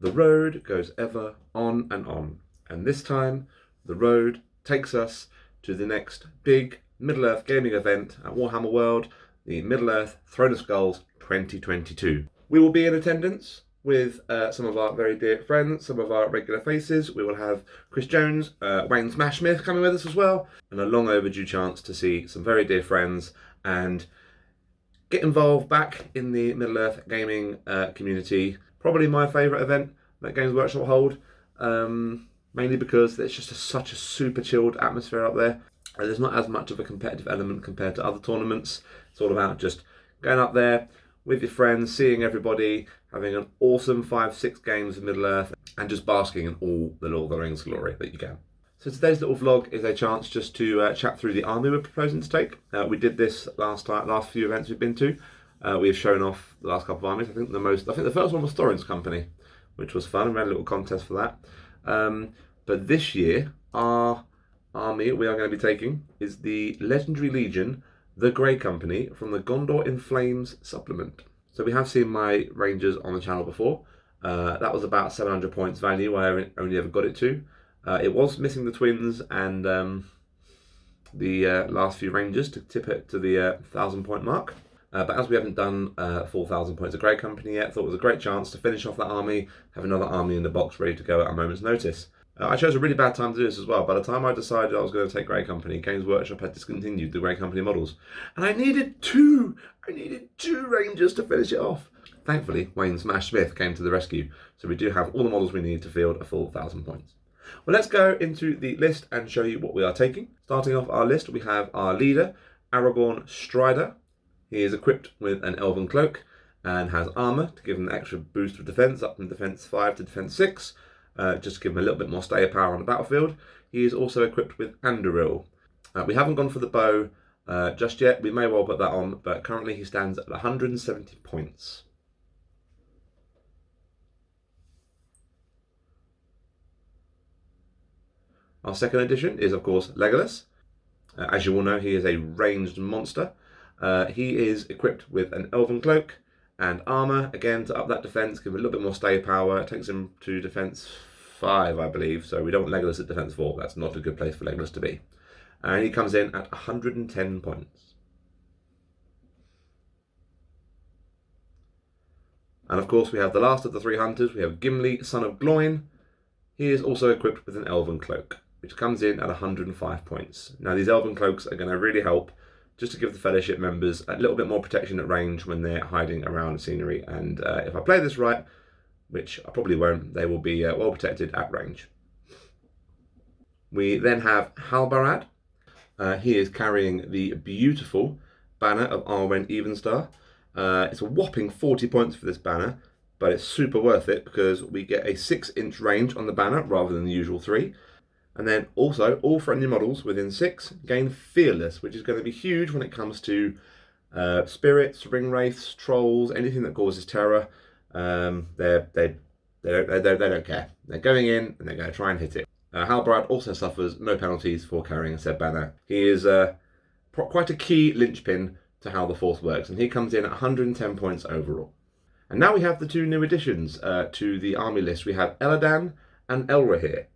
The road goes ever on, and this time the road takes us to the next big Middle-earth gaming event at Warhammer World, the Middle-earth Throne of Skulls 2022. We will be in attendance with some of our very dear friends, some of our regular faces. We will have Chris Jones, Wayne Smith coming with us as well, and a long overdue chance to see some very dear friends and get involved back in the Middle-earth gaming community. Probably my favourite event that Games Workshop hold, mainly because there's just such a super chilled atmosphere up there. There's not as much of a competitive element compared to other tournaments. It's all about just going up there with your friends, seeing everybody, having an awesome 5-6 games of Middle-earth, and just basking in all the Lord of the Rings glory that you can. So today's little vlog is a chance just to chat through the army we're proposing to take. We did this last few events we've been to. We have shown off the last couple of armies. I think the first one was Thorin's company, which was fun. We ran a little contest for that. But this year, our army we are going to be taking is the Legendary Legion, the Grey Company, from the Gondor in Flames supplement. So we have seen my Rangers on the channel before. That was about 700 points value. I only ever got it to. It was missing the twins and the last few Rangers to tip it to the 1,000 point mark. But as we haven't done 4,000 points of Grey Company yet, I thought it was a great chance to finish off that army, have another army in the box ready to go at a moment's notice. I chose a really bad time to do this as well. By the time I decided I was going to take Grey Company, Games Workshop had discontinued the Grey Company models. And I needed two Rangers to finish it off. Thankfully, Wayne Smith came to the rescue, so we do have all the models we need to field a full 1,000 points. Well, let's go into the list and show you what we are taking. Starting off our list, we have our leader, Aragorn Strider. He is equipped with an Elven Cloak and has armour to give him an extra boost of defence, up from defence 5 to defence 6, just to give him a little bit more stay power on the battlefield. He is also equipped with Anduril. We haven't gone for the bow just yet. We may well put that on, but currently he stands at 170 points. Our second addition is, of course, Legolas. As you all know, he is a ranged monster. He is equipped with an Elven Cloak and armour, again, to up that defence, give him a little bit more stay power. It takes him to defence 5, I believe, so we don't want Legolas at defence 4. That's not a good place for Legolas to be. And he comes in at 110 points. And of course, we have the last of the 3 hunters. We have Gimli, son of Gloin. He is also equipped with an Elven Cloak, which comes in at 105 points. Now, these Elven Cloaks are going to really help just to give the Fellowship members a little bit more protection at range when they're hiding around scenery. And if I play this right, which I probably won't, they will be well protected at range. We then have Halbarad. He is carrying the beautiful banner of Arwen Evenstar. It's a whopping 40 points for this banner, but it's super worth it because we get a 6-inch range on the banner rather than the usual 3. And then also, all friendly models within 6 gain Fearless, which is going to be huge when it comes to spirits, ring wraiths, trolls, anything that causes terror. They don't care. They're going in and they're going to try and hit it. Halbarad also suffers no penalties for carrying said banner. He is quite a key linchpin to how the Force works, and he comes in at 110 points overall. And now we have the 2 new additions to the army list. We have Eladan and Elrohir,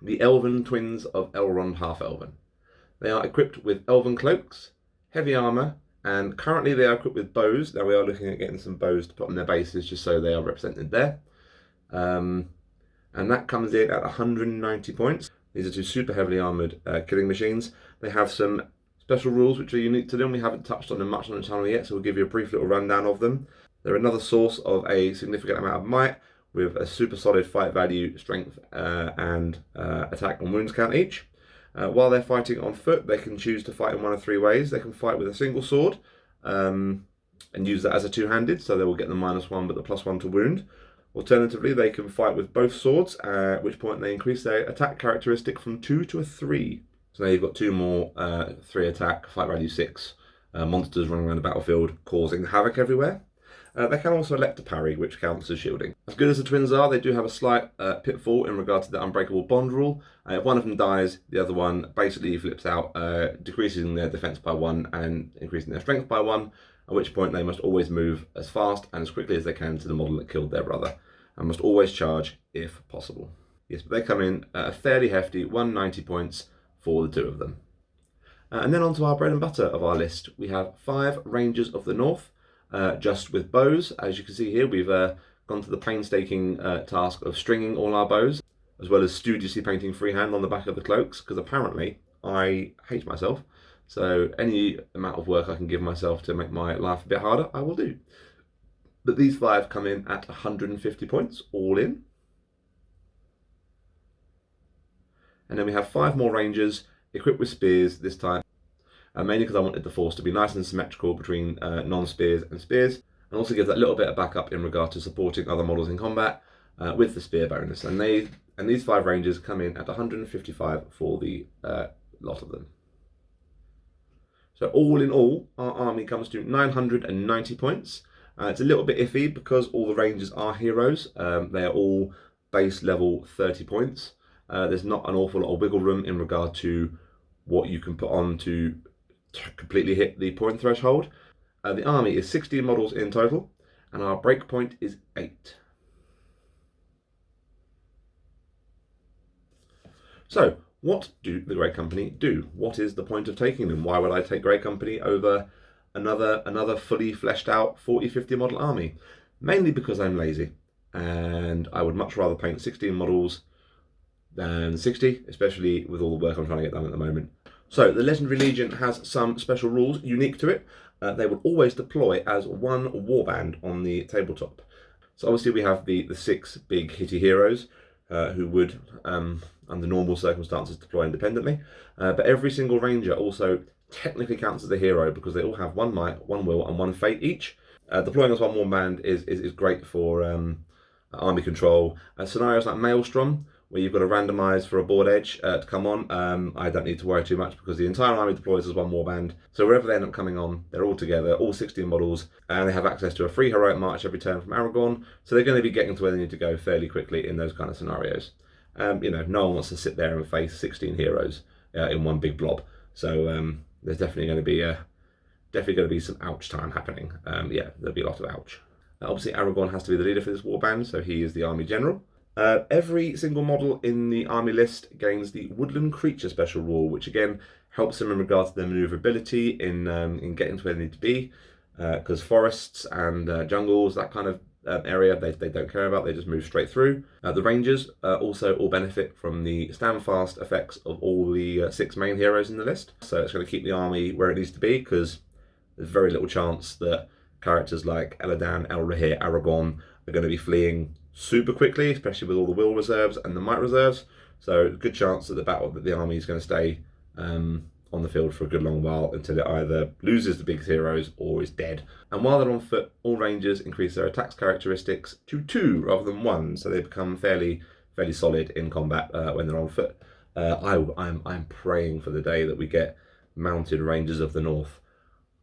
the Elven twins of Elrond Half-Elven. They are equipped with Elven Cloaks, heavy armour, and currently they are equipped with bows. Now we are looking at getting some bows to put on their bases just so they are represented there. And that comes in at 190 points. These are 2 super heavily armoured killing machines. They have some special rules which are unique to them. We haven't touched on them much on the channel yet, so we'll give you a brief little rundown of them. They're another source of a significant amount of might, with a super solid fight value, strength, and attack and wounds count each. While they're fighting on foot, they can choose to fight in one of 3 ways. They can fight with a single sword and use that as a 2-handed, so they will get the -1 but the +1 to wound. Alternatively, they can fight with both swords, at which point they increase their attack characteristic from 2 to a 3. So now you've got 2 more 3 attack, fight value 6 monsters running around the battlefield, causing havoc everywhere. They can also elect to parry, which counts as shielding. As good as the twins are, they do have a slight pitfall in regard to the unbreakable bond rule. If one of them dies, the other one basically flips out, decreasing their defense by 1 and increasing their strength by 1, at which point they must always move as fast and as quickly as they can to the model that killed their brother. and must always charge if possible. Yes, but they come in at a fairly hefty 190 points for the two of them. And then onto our bread and butter of our list. We have 5 Rangers of the North, just with bows. As you can see here, we've gone to the painstaking task of stringing all our bows, as well as studiously painting freehand on the back of the cloaks, because apparently I hate myself. So any amount of work I can give myself to make my life a bit harder, I will do. But these 5 come in at 150 points, all in. And then we have 5 more Rangers, equipped with spears this time, mainly because I wanted the force to be nice and symmetrical between non-spears and spears, and also give that little bit of backup in regard to supporting other models in combat with the spear bonus. And these 5 Rangers come in at 155 for the lot of them. So all in all, our army comes to 990 points. It's a little bit iffy because all the Rangers are heroes. They are all base level 30 points. There's not an awful lot of wiggle room in regard to what you can put on to completely hit the point threshold. The army is 16 models in total, and our break point is 8. So, what do the Grey Company do? What is the point of taking them? Why would I take Grey Company over another fully fleshed out 40-50 model army? Mainly because I'm lazy, and I would much rather paint 16 models than 60, especially with all the work I'm trying to get done at the moment. So the Legendary Legion has some special rules unique to it. They will always deploy as one warband on the tabletop. So obviously we have the 6 big hitty heroes who would, under normal circumstances, deploy independently. But every single Ranger also technically counts as a hero because they all have 1 might, 1 will, and 1 fate each. Deploying as one warband is great for army control. Scenarios like Maelstrom, where you've got to randomise for a board edge to come on, I don't need to worry too much because the entire army deploys as one warband. So wherever they end up coming on, they're all together, all 16 models, and they have access to a free heroic march every turn from Aragorn. So they're going to be getting to where they need to go fairly quickly in those kind of scenarios. You know, no one wants to sit there and face 16 heroes in one big blob. So there's definitely going to be some ouch time happening. Yeah, there'll be a lot of ouch. Obviously, Aragorn has to be the leader for this warband, so he is the army general. Every single model in the army list gains the Woodland Creature special rule, which again helps them in regard to their manoeuvrability in getting to where they need to be, because forests and jungles, that kind of area, they don't care about, they just move straight through. The Rangers also all benefit from the stand fast effects of all the 6 main heroes in the list, so it's going to keep the army where it needs to be, because there's very little chance that characters like Elladan, Elrahir, Aragorn are going to be fleeing super quickly, especially with all the will reserves and the might reserves. So good chance that the army is going to stay on the field for a good long while until it either loses the big heroes or is dead. And while they're on foot, all Rangers increase their attacks characteristics to 2 rather than 1, so they become fairly solid in combat when they're on foot. I'm praying for the day that we get mounted Rangers of the North.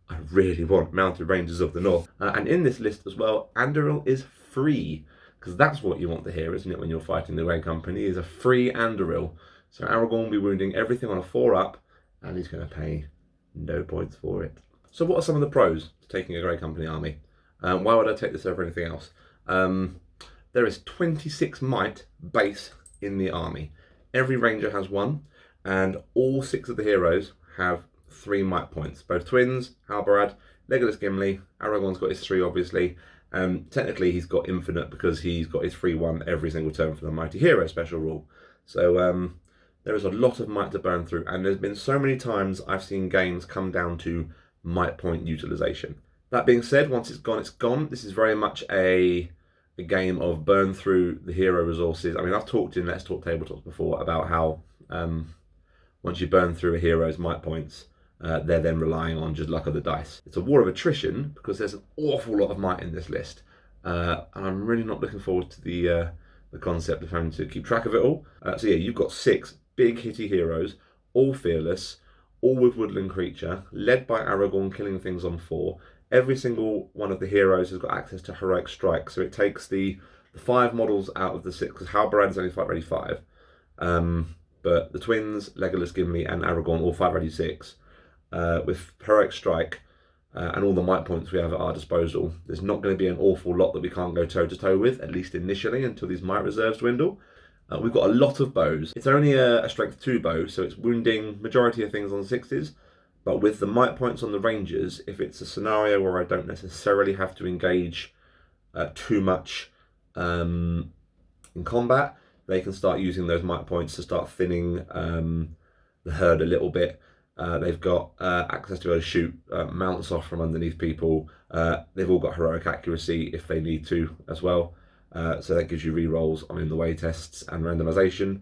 I really want mounted Rangers of the North. And in this list as well, Andoril is free. Because that's what you want to hear, isn't it, when you're fighting the Grey Company, is a free Andoril. So Aragorn will be wounding everything on a 4-up, and he's going to pay no points for it. So what are some of the pros to taking a Grey Company army? Why would I take this over anything else? There is 26 might base in the army. Every Ranger has 1, and all 6 of the heroes have 3 might points. Both twins, Halbarad, Legolas Gimli, Aragorn's got his 3 obviously. Technically he's got infinite because he's got his free 1 every single turn for the Mighty Hero special rule. So there is a lot of might to burn through, and there's been so many times I've seen games come down to might point utilization. That being said, once it's gone, it's gone. This is very much a game of burn through the hero resources. I mean, I've talked in Let's Talk Tabletops before about how once you burn through a hero's might points, they're then relying on just luck of the dice. It's a war of attrition because there's an awful lot of might in this list, and I'm really not looking forward to the concept of having to keep track of it all. So yeah, you've got 6 big hitty heroes, all fearless, all with Woodland Creature, led by Aragorn killing things on 4. Every single one of the heroes has got access to Heroic Strike, so it takes the 5 models out of the 6, because Halbarad is only fight ready 5. But the twins, Legolas, Gimli, and Aragorn all fight ready 6. With Heroic Strike, and all the might points we have at our disposal, there's not going to be an awful lot that we can't go toe-to-toe with, at least initially, until these might reserves dwindle. We've got a lot of bows. It's only a strength 2 bow, so it's wounding majority of things on 6s, but with the might points on the rangers, if it's a scenario where I don't necessarily have to engage too much in combat, they can start using those might points to start thinning the herd a little bit. They've got access to be able to shoot mounts off from underneath people. They've all got heroic accuracy if they need to as well. So that gives you re-rolls on in the way tests and randomization.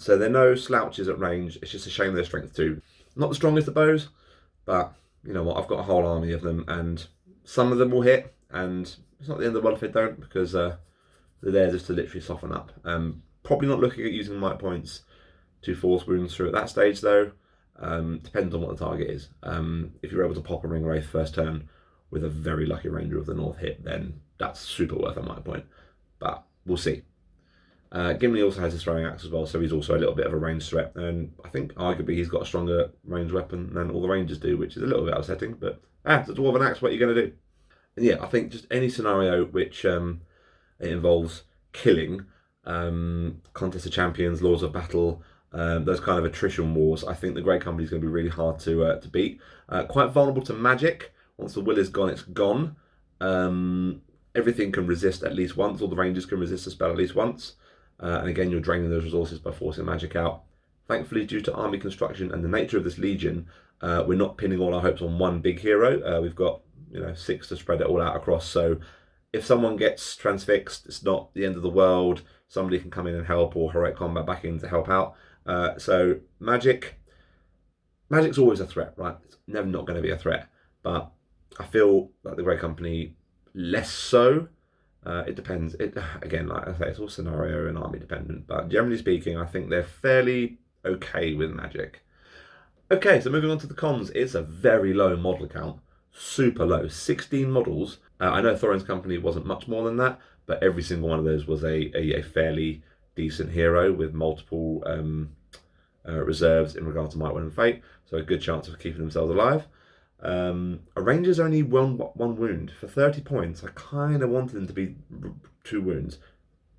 So they're no slouches at range. It's just a shame they're strength 2. Not the strongest of bows, but you know what? I've got a whole army of them, and some of them will hit, and it's not the end of the world if they don't, because they're there just to literally soften up. Probably not looking at using might points to force wounds through at that stage though. Depends on what the target is. If you're able to pop a ring wraith first turn with a very lucky ranger of the north hit, then that's super worth a might point. But we'll see. Gimli also has his throwing axe as well, so he's also a little bit of a ranged threat. And I think arguably he's got a stronger ranged weapon than all the rangers do, which is a little bit upsetting. But it's a dwarven axe. What are you going to do? And yeah, I think just any scenario which it involves killing, contest of champions, laws of battle, those kind of attrition wars, I think the Grey Company is going to be really hard to beat. Quite vulnerable to magic. Once the will is gone, it's gone. Everything can resist at least once. All the rangers can resist a spell at least once. And again, you're draining those resources by forcing magic out. Thankfully, due to army construction and the nature of this legion, we're not pinning all our hopes on one big hero. We've got 6 to spread it all out across. So if someone gets transfixed, it's not the end of the world. Somebody can come in and help, or heroic combat back in to help out. So magic's always a threat, right? It's never not going to be a threat. But I feel like the Grey Company less so. It depends. Again, like I say, it's all scenario and army dependent. But generally speaking, I think they're fairly okay with magic. Okay, so moving on to the cons. It's a very low model count. Super low. 16 models. I know Thorin's Company wasn't much more than that, but every single one of those was a fairly decent hero with multiple reserves in regard to might, will, and fate. So a good chance of keeping themselves alive. A ranger's only one wound. For 30 points, I kind of wanted them to be 2 wounds.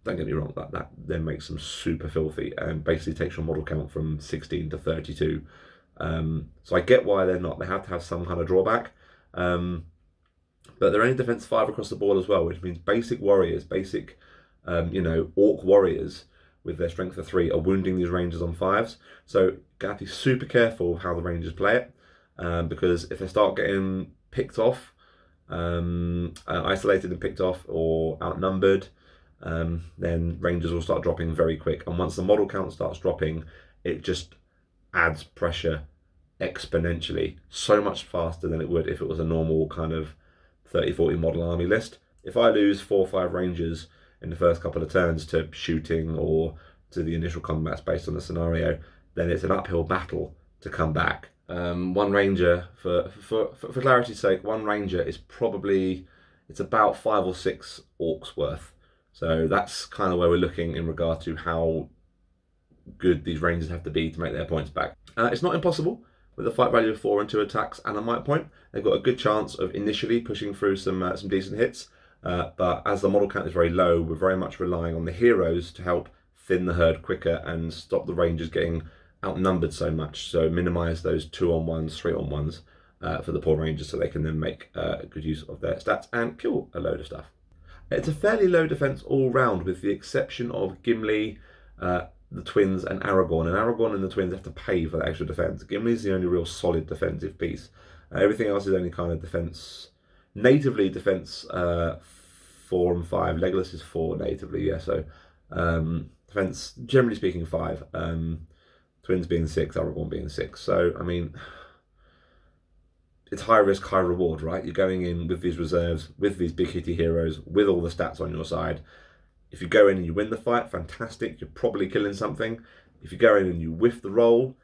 Don't get me wrong, that then makes them super filthy and basically takes your model count from 16 to 32. So I get why they're not. They have to have some kind of drawback. But they're only defense 5 across the board as well, which means basic warriors, basic orc warriors with their strength of 3 are wounding these rangers on 5s. So you have to be super careful of how the rangers play it. Because if they start getting picked off, isolated and picked off, or outnumbered, then rangers will start dropping very quick. And once the model count starts dropping, it just adds pressure exponentially, so much faster than it would if it was a normal kind of 30-40 model army list. If I lose 4 or 5 rangers in the first couple of turns to shooting or to the initial combats based on the scenario, then it's an uphill battle to come back. One ranger, for clarity's sake, one ranger is probably, it's about 5 or 6 orcs worth. So that's kind of where we're looking in regard to how good these rangers have to be to make their points back. It's not impossible. With a fight value of 4 and 2 attacks and a might point, they've got a good chance of initially pushing through some decent hits. But as the model count is very low, we're very much relying on the heroes to help thin the herd quicker and stop the rangers getting outnumbered so much. So minimise those 2-on-1s, 3-on-1s for the poor rangers, so they can then make good use of their stats and kill a load of stuff. It's a fairly low defense all round, with the exception of Gimli, the twins, and Aragorn. And Aragorn and the twins have to pay for the extra defense. Gimli's the only real solid defensive piece. Everything else is only kind of defense, natively defense 4 and 5. Legolas is 4 natively, yeah. So defense, generally speaking, 5. Twins being 6, Aragorn being 6. So I mean, it's high risk, high reward, right? You're going in with these reserves, with these big hitty heroes, with all the stats on your side. If you go in and you win the fight, fantastic. You're probably killing something. If you go in and you whiff the roll,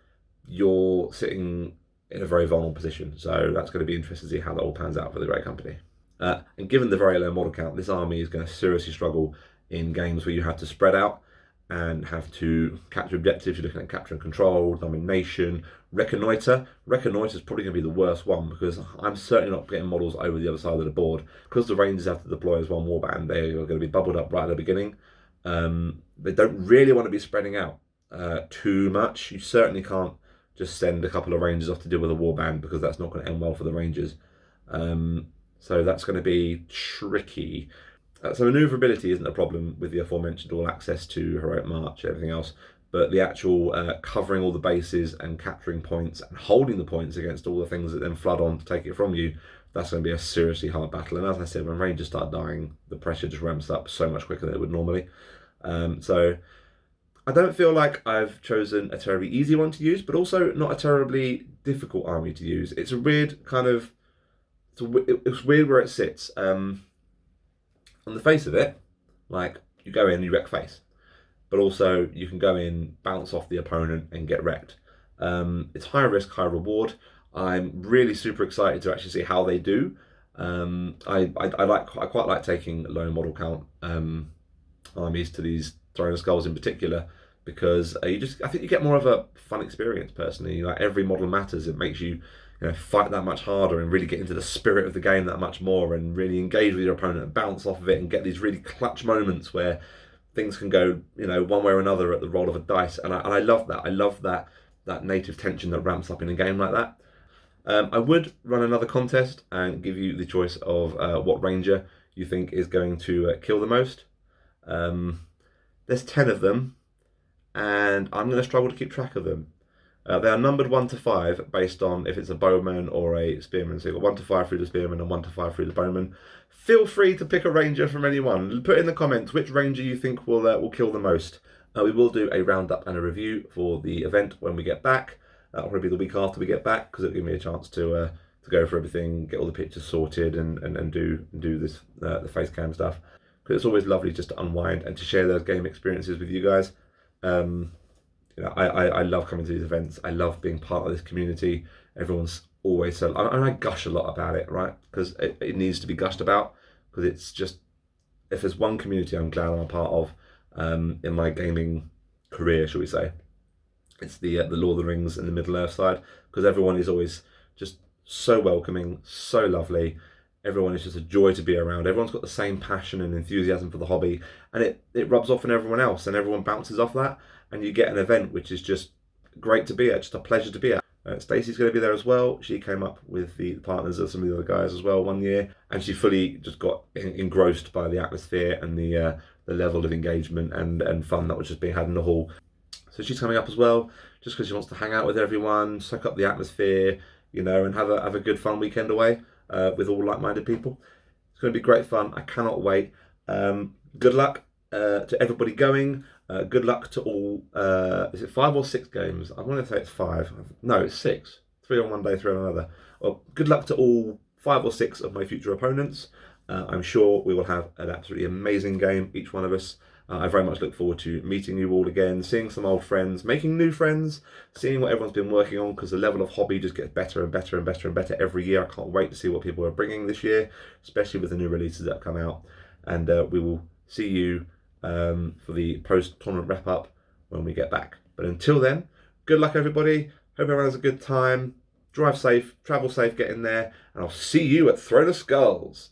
you're sitting in a very vulnerable position. So that's going to be interesting to see how that all pans out for the Grey Company. And given the very low model count, this army is going to seriously struggle in games where you have to spread out. and have to capture objectives. You're looking at capture and control, domination, reconnoiter. Reconnoiter is probably going to be the worst one because I'm certainly not getting models over the other side of the board. Because the Rangers have to deploy as one warband, they are going to be bubbled up right at the beginning. They don't really want to be spreading out too much. You certainly can't just send a couple of Rangers off to deal with a warband because that's not going to end well for the Rangers. So that's going to be tricky. So maneuverability isn't a problem with the aforementioned all access to heroic march and everything else, but the actual covering all the bases and capturing points and holding the points against all the things that then flood on to take it from you, that's going to be a seriously hard battle. And as I said, when Rangers start dying, the pressure just ramps up so much quicker than it would normally. So I don't feel like I've chosen a terribly easy one to use, but also not a terribly difficult army to use. It's a weird kind of, it's weird where it sits. On the face of it, like, you go in, you wreck face, but also you can go in, bounce off the opponent and get wrecked. It's high risk, high reward. I'm really super excited to actually see how they do. I quite like taking low model count armies to these Throne of Skulls in particular, because I think you get more of a fun experience personally. Like, every model matters. It makes you fight that much harder and really get into the spirit of the game that much more and really engage with your opponent and bounce off of it and get these really clutch moments where things can go, one way or another at the roll of a dice. And I love that. I love that native tension that ramps up in a game like that. I would run another contest and give you the choice of what Ranger you think is going to kill the most. There's 10 of them, and I'm going to struggle to keep track of them. They are numbered 1 to 5 based on if it's a bowman or a spearman. So you've got 1 to 5 through the spearman and 1 to 5 through the bowman. Feel free to pick a ranger from anyone. Put in the comments which ranger you think will kill the most. We will do a roundup and a review for the event when we get back. That'll probably be the week after we get back, because it'll give me a chance to go for everything, get all the pictures sorted, and do this the face cam stuff. Because it's always lovely just to unwind and to share those game experiences with you guys. I love coming to these events. I love being part of this community. Everyone's always so, and I gush a lot about it, right? Because it needs to be gushed about. Because it's just, if there's one community I'm glad I'm a part of in my gaming career, shall we say, it's the Lord of the Rings and the Middle Earth side. Because everyone is always just so welcoming, so lovely. Everyone is just a joy to be around. Everyone's got the same passion and enthusiasm for the hobby, and it rubs off on everyone else, and everyone bounces off that, and you get an event which is just great to be at, just a pleasure to be at. Stacey's going to be there as well. She came up with the partners of some of the other guys as well one year, and she fully just got engrossed by the atmosphere and the level of engagement and fun that was just being had in the hall. So she's coming up as well, just because she wants to hang out with everyone, soak up the atmosphere, and have a good fun weekend away with all like-minded people. It's going to be great fun. I cannot wait. Good luck to everybody going. Good luck to all. Is it 5 or 6 games? I want to say it's 5. No, it's 6. 3 on one day, 3 on another. Well, good luck to all 5 or 6 of my future opponents. I'm sure we will have an absolutely amazing game, each one of us. I very much look forward to meeting you all again, seeing some old friends, making new friends, seeing what everyone's been working on, because the level of hobby just gets better and better and better and better every year. I can't wait to see what people are bringing this year, especially with the new releases that have come out. And we will see you for the post-tournament wrap-up when we get back. But until then, good luck everybody. Hope everyone has a good time. Drive safe, travel safe, get in there, and I'll see you at Throne of Skulls.